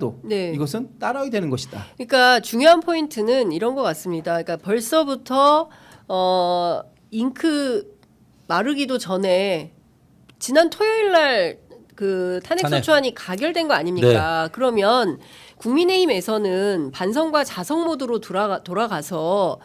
또 네. 이것은 따라야 되는 것이다. 그러니까 중요한 포인트는 이런 것 같습니다. 그러니까 벌써부터 잉크 마르기도 전에 지난 토요일 날 그 탄핵소추안이 가결된 거 아닙니까? 네. 그러면 국민의힘에서는 반성과 자성 모드로 돌아가서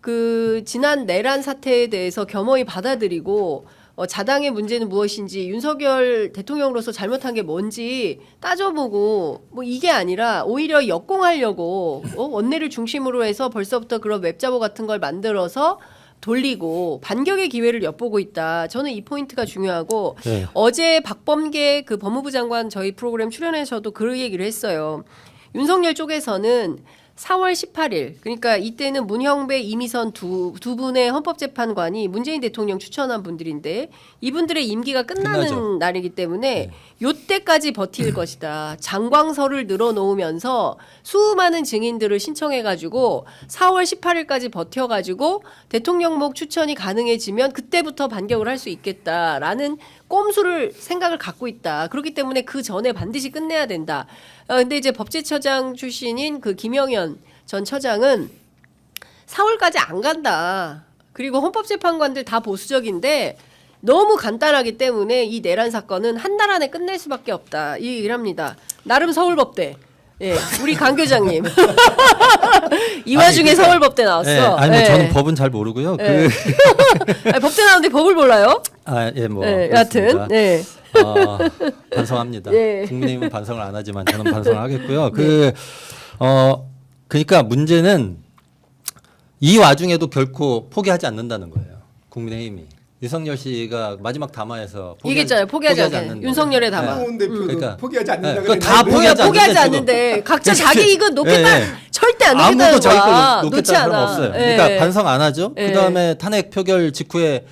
그 지난 내란 사태에 대해서 겸허히 받아들이고 자당의 문제는 무엇인지 윤석열 대통령으로서 잘못한 게 뭔지 따져보고 뭐 이게 아니라 오히려 역공하려고 원내를 중심으로 해서 벌써부터 그런 웹자보 같은 걸 만들어서 돌리고 반격의 기회를 엿보고 있다. 저는 이 포인트가 중요하고 네. 어제 박범계 그 법무부 장관 저희 프로그램 출연해서도 그 얘기를 했어요. 윤석열 쪽에서는 4월 18일 그러니까 이때는 문형배 이미선 두 분의 헌법재판관이 문재인 대통령 추천한 분들인데 이분들의 임기가 끝나는 끝나죠. 날이기 때문에 요때까지 버틸 것이다. 장광설을 늘어놓으면서 수많은 증인들을 신청해가지고 4월 18일까지 버텨가지고 대통령목 추천이 가능해지면 그때부터 반격을 할 수 있겠다라는 꼼수를 생각을 갖고 있다. 그렇기 때문에 그 전에 반드시 끝내야 된다. 근데 이제 법제처장 출신인 그 김영현 전 처장은 4월까지 안 간다. 그리고 헌법재판관들 다 보수적인데 너무 간단하기 때문에 이 내란 사건은 한 달 안에 끝낼 수밖에 없다. 이 얘기를 합니다. 나름 서울법대. 예, 우리 강 교장님. 이 와중에 그러니까, 서울법대 나왔어. 예, 아니 뭐 예. 저는 법은 잘 모르고요. 예. 아니, 법대 나오는데 법을 몰라요? 뭐 예, 여하튼. 네. 반성합니다. 예. 국민의힘은 반성을 안 하지만 저는 반성을 하겠고요. 그러니까 문제는 이 와중에도 결코 포기하지 않는다는 거예요. 국민의힘이. 윤석열 씨가 마지막 담화에서 얘기했잖아요. 포기하지 않는다. 윤석열의 담화. 한동훈 대표도 그러니까. 포기하지 않는다. 그거 다 포기하지 포기하지 않는데 않는데 각자 자기 이익은 놓겠다. 예, 예. 절대 안 아무도 놓겠다는 자기 거야. 걸 놓지 놓겠다는 사람 않아. 없어요. 예. 그러니까 반성 안 하죠. 예. 그다음에 탄핵 표결 직후에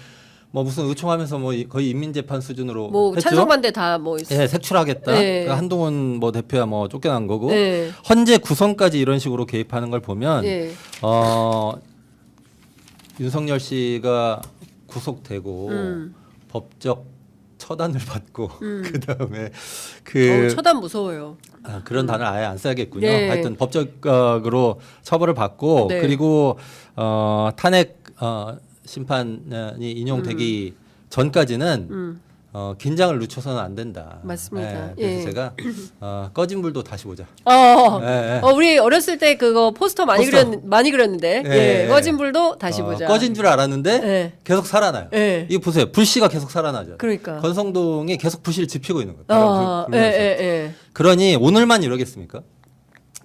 뭐 무슨 의총하면서 뭐 거의 인민재판 수준으로 뭐 했죠. 찬성 반대 다 뭐 있어. 예, 색출하겠다. 예. 그러니까 한동훈 뭐 대표야 뭐 쫓겨난 거고 예. 헌재 구성까지 이런 식으로 개입하는 걸 보면 예. 윤석열 씨가 구속되고 법적 처단을 받고 그다음에 처단 무서워요. 그런 단어를 아예 안 써야겠군요. 네. 하여튼 법적으로 처벌을 받고 네. 그리고 탄핵 심판이 인용되기 전까지는 긴장을 늦춰서는 안 된다. 맞습니다. 그래서 예. 제가 꺼진 불도 다시 보자. 예. 우리 어렸을 때 그거 포스터 많이 그렸는데 예. 예. 꺼진 불도 다시 보자. 꺼진 줄 알았는데 예. 계속 살아나요. 예. 이거 보세요. 불씨가 계속 살아나죠. 그러니까. 권성동이 계속 불씨를 지피고 있는 거예요. 예. 그러니 오늘만 이러겠습니까?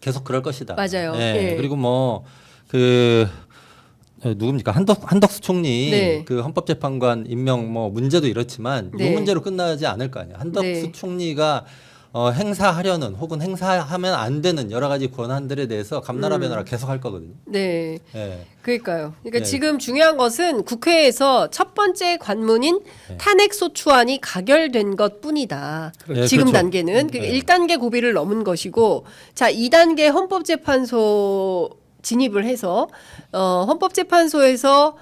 계속 그럴 것이다. 맞아요. 예. 예. 그리고 누굽니까 한덕수 총리 네. 그 헌법재판관 임명 뭐 문제도 이렇지만 네. 이 문제로 끝나지 않을 거 아니에요. 한덕수 네. 총리가 행사하려는 혹은 행사하면 안 되는 여러 가지 권한들에 대해서 감나라 배나라 계속 할 거거든요. 네. 예. 그러니까요. 그러니까 네. 지금 중요한 것은 국회에서 첫 번째 관문인 탄핵소추안이 가결된 것뿐이다. 네, 지금 그렇죠. 단계는 그 1단계 고비를 넘은 것이고, 자 2단계 헌법재판소 진입을 해서 헌법재판소에서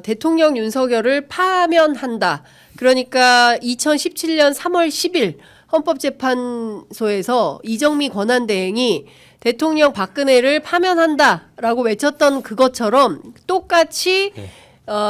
대통령 윤석열을 파면한다. 그러니까 2017년 3월 10일 헌법재판소에서 이정미 권한대행이 대통령 박근혜를 파면한다라고 외쳤던 그것처럼 똑같이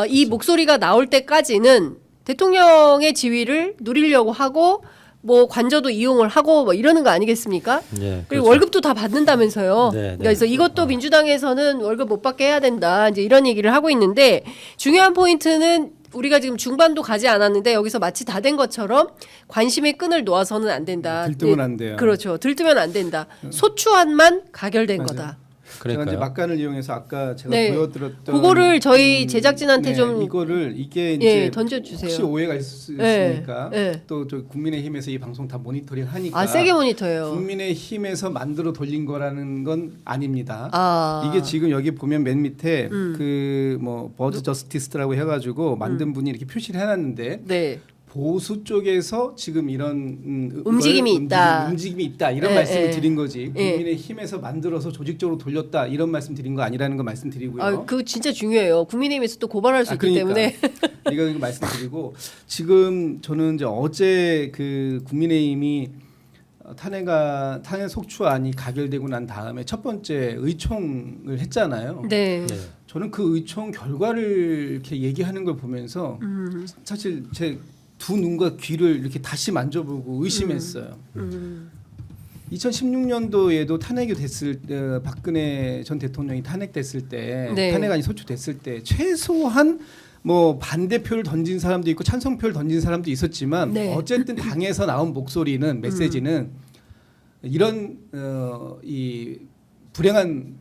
이 목소리가 나올 때까지는 대통령의 지위를 누리려고 하고 뭐 관저도 이용을 하고 뭐 이러는 거 아니겠습니까? 예, 그리고 그렇죠. 월급도 다 받는다면서요. 네, 네. 그래서 이것도 민주당에서는 월급 못 받게 해야 된다. 이제 이런 얘기를 하고 있는데 중요한 포인트는 우리가 지금 중반도 가지 않았는데 여기서 마치 다 된 것처럼 관심의 끈을 놓아서는 안 된다. 들뜨면 안 돼요. 그렇죠. 들뜨면 안 된다. 소추안만 가결된 맞아요. 거다. 제가 이제 그러니까요. 막간을 이용해서 아까 제가 네. 보여드렸던 그거를 저희 제작진한테 네, 좀 이거를 이게 예, 이제 던져주세요. 혹시 오해가 있으니까 네. 또 저 국민의힘에서 이 방송 다 모니터링 하니까 아 세게 모니터예요. 국민의힘에서 만들어 돌린 거라는 건 아닙니다. 아. 이게 지금 여기 보면 맨 밑에 그 뭐 버즈 저스티스라고 해가지고 만든 분이 이렇게 표시를 해놨는데 네. 보수 쪽에서 지금 이런 움직임이 있다. 움직임이 있다 이런 예, 말씀을 예. 드린 거지. 예. 국민의힘에서 만들어서 조직적으로 돌렸다 이런 말씀 드린 거 아니라는 거 말씀드리고요. 아, 그거 진짜 중요해요. 국민의힘에서 또 고발할 수 있기 그러니까. 때문에. 이거 말씀드리고 지금 저는 이제 어제 그 국민의힘이 탄핵 속추안이 가결되고 난 다음에 첫 번째 의총을 했잖아요. 네. 네. 저는 그 의총 결과를 이렇게 얘기하는 걸 보면서 사실 제 두 눈과 귀를 이렇게 다시 만져보고 의심했어요. 2016년도에도 탄핵이 됐을 때 박근혜 전 대통령이 탄핵됐을 때 네. 탄핵안이 소추됐을 때 최소한 뭐 반대표를 던진 사람도 있고 찬성표를 던진 사람도 있었지만 네. 어쨌든 당에서 나온 목소리는 메시지는 이런 이 불행한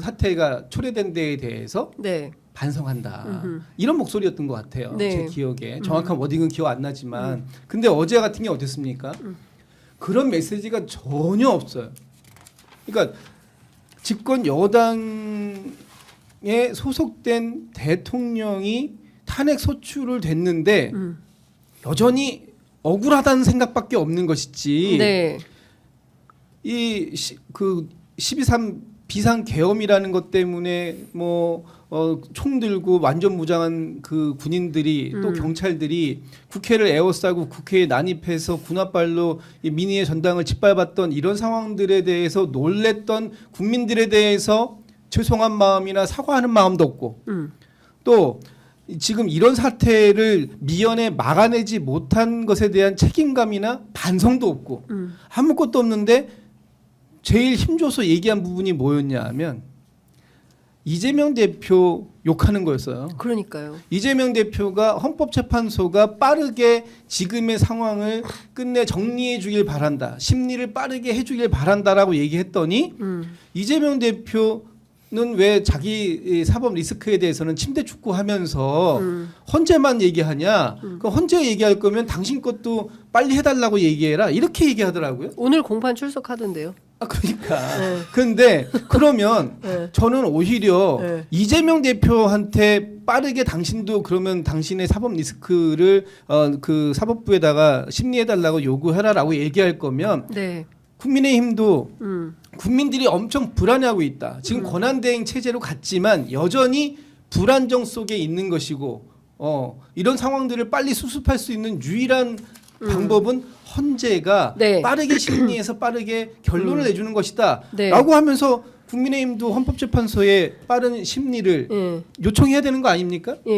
사태가 초래된 데에 대해서 네. 반성한다. 이런 목소리였던 것 같아요. 네. 제 기억에. 정확한 워딩은 기억 안 나지만 근데 어제 같은 게 어땠습니까? 그런 메시지가 전혀 없어요. 그러니까 집권 여당에 소속된 대통령이 탄핵 소추를 됐는데 여전히 억울하다는 생각밖에 없는 것이지. 네. 그 12.3 비상 계엄이라는 것 때문에 총 들고 완전 무장한 그 군인들이 또 경찰들이 국회를 에워싸고 국회에 난입해서 군홧발로 이 민의의 전당을 짓밟았던 이런 상황들에 대해서 놀랬던 국민들에 대해서 죄송한 마음이나 사과하는 마음도 없고 또 지금 이런 사태를 미연에 막아내지 못한 것에 대한 책임감이나 반성도 없고 아무것도 없는데 제일 힘줘서 얘기한 부분이 뭐였냐 하면 이재명 대표 욕하는 거였어요. 그러니까요. 이재명 대표가 헌법재판소가 빠르게 지금의 상황을 끝내 정리해 주길 바란다. 심리를 빠르게 해 주길 바란다라고 얘기했더니 이재명 대표는 왜 자기 사법 리스크에 대해서는 침대 축구 하면서 헌재만 얘기하냐. 그 헌재 얘기할 거면 당신 것도 빨리 해달라고 얘기해라. 이렇게 얘기하더라고요. 오늘 공판 출석하던데요. 그러니까. 네. 근데 그러면 네. 저는 오히려 네. 이재명 대표한테 빠르게 당신도 그러면 당신의 사법 리스크를 그 사법부에다가 심리해달라고 요구해라라고 얘기할 거면 네. 국민의힘도 국민들이 엄청 불안해하고 있다. 지금 권한대행 체제로 갔지만 여전히 불안정 속에 있는 것이고 이런 상황들을 빨리 수습할 수 있는 유일한 방법은 헌재가 네. 빠르게 심리해서 빠르게 결론을 내주는 것이다. 네. 라고 하면서 국민의힘도 헌법재판소에 빠른 심리를 예. 요청해야 되는 거 아닙니까? 예.